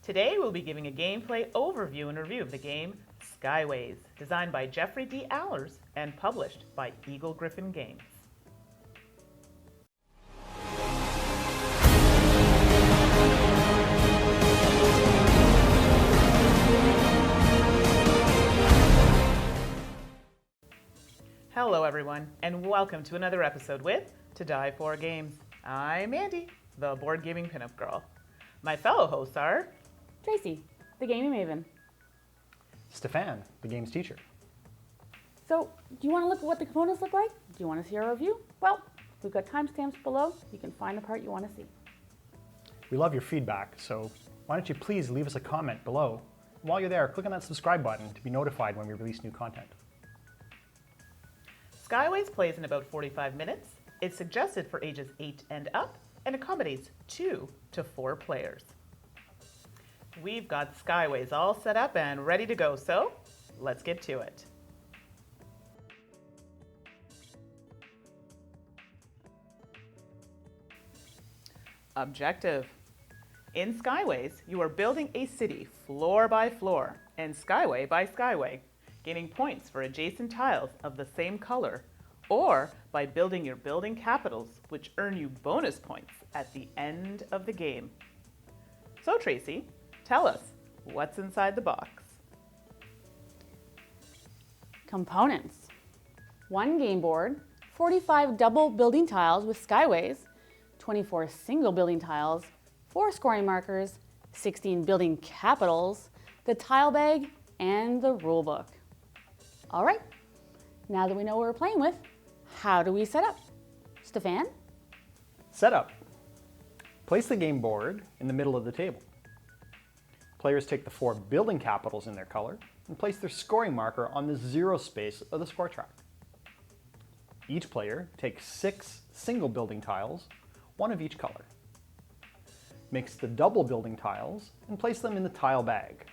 Today we'll be giving a gameplay overview and review of the game Skyways, designed by Jeffrey D. Allers and published by Eagle-Gryphon Games. Hello everyone, and welcome to another episode with To Die For Games. I'm Mandi, the board gaming pinup girl. My fellow hosts are Tracy, the gaming maven. Stephane, the games teacher. So, do you want to look at what the components look like? Do you want to see our review? Well, we've got timestamps below. You can find the part you want to see. We love your feedback, so why don't you please leave us a comment below. And while you're there, click on that subscribe button to be notified when we release new content. Skyways plays in about 45 minutes. It's suggested for ages 8 and up and accommodates 2 to 4 players. We've got Skyways all set up and ready to go, so let's get to it. Objective. In Skyways, you are building a city floor by floor and skyway by skyway, gaining points for adjacent tiles of the same color, or by building your building capitals, which earn you bonus points at the end of the game. So Tracy, tell us, what's inside the box? Components. 1 game board, 45 double building tiles with Skyways, 24 single building tiles, 4 scoring markers, 16 building capitals, the tile bag, and the rulebook. All right, now that we know what we're playing with, how do we set up? Stephane? Setup. Place the game board in the middle of the table. Players take the 4 building capitals in their color and place their scoring marker on the 0 space of the score track. Each player takes 6 single building tiles, 1 of each color. Mix the double building tiles and place them in the tile bag.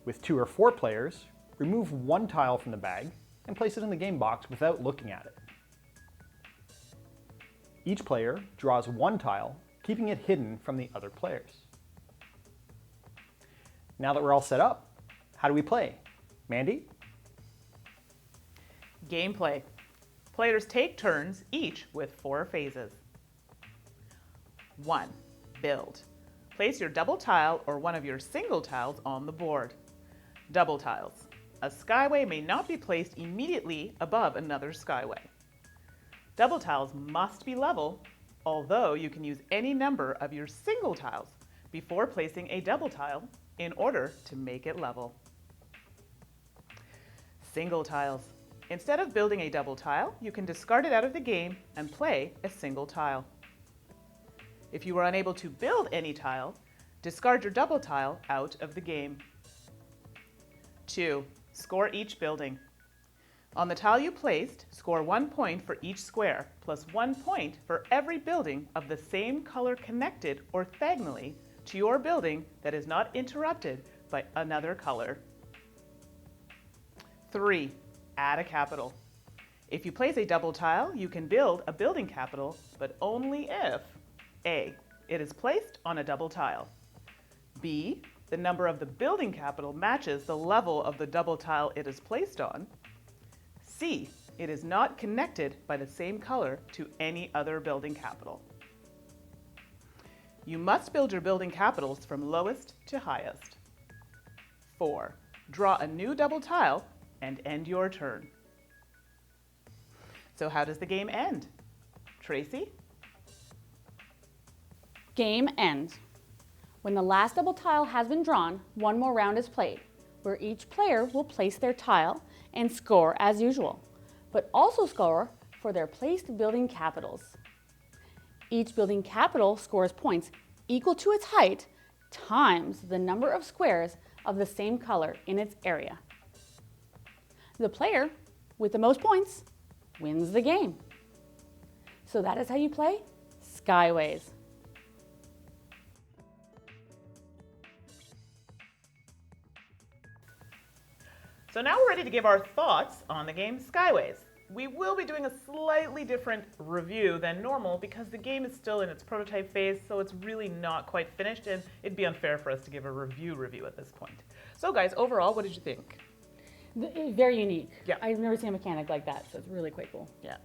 With 2 or 4 players, remove 1 tile from the bag and place it in the game box without looking at it. Each player draws 1 tile, keeping it hidden from the other players. Now that we're all set up, how do we play? Mandi? Gameplay. Players take turns, each with 4 phases. 1. Build. Place your double tile or one of your single tiles on the board. Double tiles. A skyway may not be placed immediately above another skyway. Double tiles must be level, although you can use any number of your single tiles before placing a double tile in order to make it level. Single tiles. Instead of building a double tile, you can discard it out of the game and play a single tile. If you are unable to build any tile, discard your double tile out of the game. 2. Score each building. On the tile you placed, score 1 point for each square, plus 1 point for every building of the same color connected orthogonally to your building that is not interrupted by another color. 3. Add a capital. If you place a double tile, you can build a building capital, but only if A. It is placed on a double tile. B. The number of the building capital matches the level of the double tile it is placed on. C. It is not connected by the same color to any other building capital. You must build your building capitals from lowest to highest. 4. Draw a new double tile and end your turn. So how does the game end? Tracy? Game ends. When the last double tile has been drawn, 1 more round is played, where each player will place their tile and score as usual, but also score for their placed building capitals. Each building capital scores points equal to its height times the number of squares of the same color in its area. The player with the most points wins the game. So that is how you play Skyways. So now we're ready to give our thoughts on the game Skyways. we will be doing a slightly different review than normal because the game is still in its prototype phase, so it's really not quite finished, and it'd be unfair for us to give a review at this point. So guys, overall, what did you think? Very unique. Yeah. I've never seen a mechanic like that, so it's really quite cool. Yeah.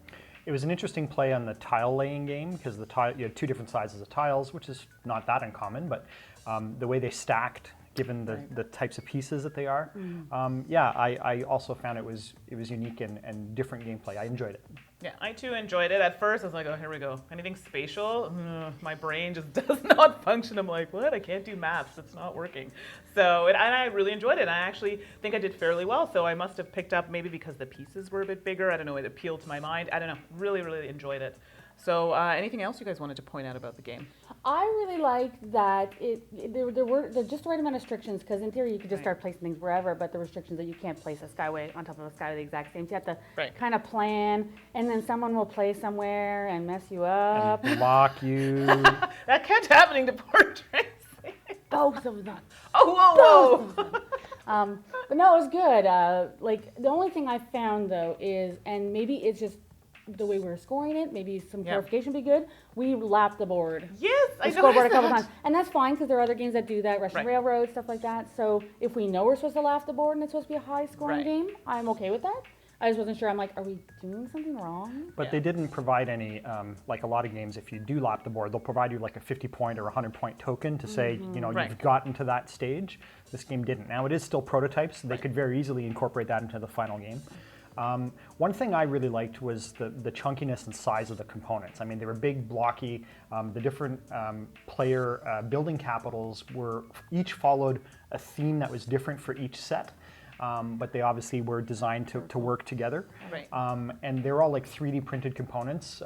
It was an interesting play on the tile laying game because you had two different sizes of tiles, which is not that uncommon, but the way they stacked, given the types of pieces that they are, I also found it was unique and different gameplay. I enjoyed it. Yeah, I too enjoyed it. At first, I was like, oh, here we go. Anything spatial? My brain just does not function. I'm like, what? I can't do maths. It's not working. So, and I really enjoyed it. I actually think I did fairly well. So I must have picked up maybe because the pieces were a bit bigger. I don't know. It appealed to my mind. I don't know. Really, really enjoyed it. So anything else you guys wanted to point out about the game? I really liked that there were just the right amount of restrictions, because in theory you could just start placing things wherever, but the restrictions that you can't place a skyway on top of a skyway the exact same. So you have to kind of plan, and then someone will play somewhere and mess you up. And block you. That kept happening to poor Tracy. Both of them. Oh, whoa, whoa. But no, it was good. Like, the only thing I found though is, and maybe it's just the way we were scoring it, maybe some clarification would be good. We lapped the board. Yes, I the scoreboard a noticed couple that. times, and that's fine because there are other games that do that, Russian Railroad, stuff like that. So if we know we're supposed to lap the board and it's supposed to be a high-scoring game, I'm okay with that. I just wasn't sure. I'm like, are we doing something wrong? But they didn't provide any, like a lot of games, if you do lap the board, they'll provide you like a 50-point or 100-point token to say, you know, you've gotten to that stage. This game didn't. Now, it is still prototypes, so they could very easily incorporate that into the final game. One thing I really liked was the chunkiness and size of the components. I mean, they were big, blocky. The different player building capitals each followed a theme that was different for each set. But they obviously were designed to work together. Right. And they're all like 3D printed components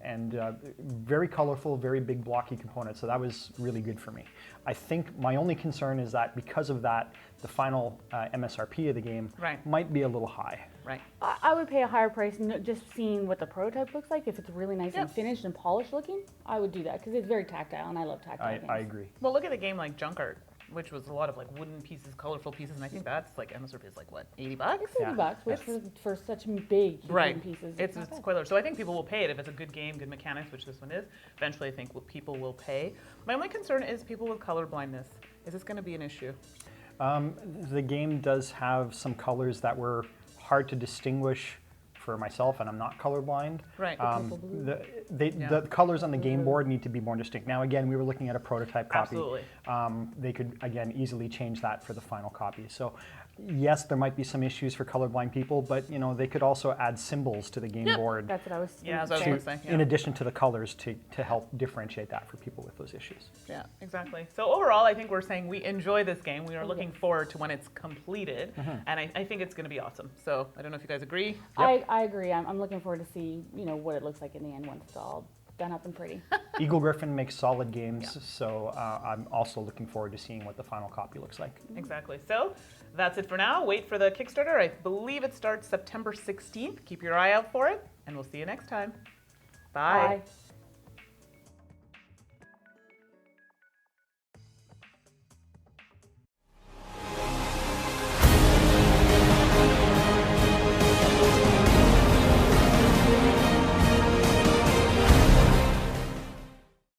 and very colorful, very big blocky components. So that was really good for me. I think my only concern is that because of that, the final MSRP of the game might be a little high. Right. I would pay a higher price just seeing what the prototype looks like. If it's really nice and finished and polished looking, I would do that because it's very tactile and I love tactile games. I agree. Well, look at a game like Junk Art, which was a lot of like wooden pieces, colorful pieces, and I think that's like MSRP is like what, $80? It's $80, which for such big wooden pieces. It's quite large. So I think people will pay it if it's a good game, good mechanics, which this one is. Eventually, I think people will pay. My only concern is people with color blindness. Is this going to be an issue? The game does have some colors that were hard to distinguish for myself, and I'm not colorblind. Right. The colors on the game board need to be more distinct. Now, again, we were looking at a prototype copy. Absolutely. They could, again, easily change that for the final copy. So, yes, there might be some issues for colorblind people, but you know, they could also add symbols to the game board. That's what I was saying. Yeah, that's what I was saying. In addition to the colors to help differentiate that for people with those issues. Yeah, exactly. So overall, I think we're saying we enjoy this game. We are looking forward to when it's completed, and I think it's going to be awesome. So I don't know if you guys agree. I agree. I'm looking forward to see what it looks like in the end once it's all done up and pretty. Eagle-Gryphon makes solid games, so I'm also looking forward to seeing what the final copy looks like. Exactly. So that's it for now. Wait for the Kickstarter. I believe it starts September 16th. Keep your eye out for it, and we'll see you next time. Bye. Bye.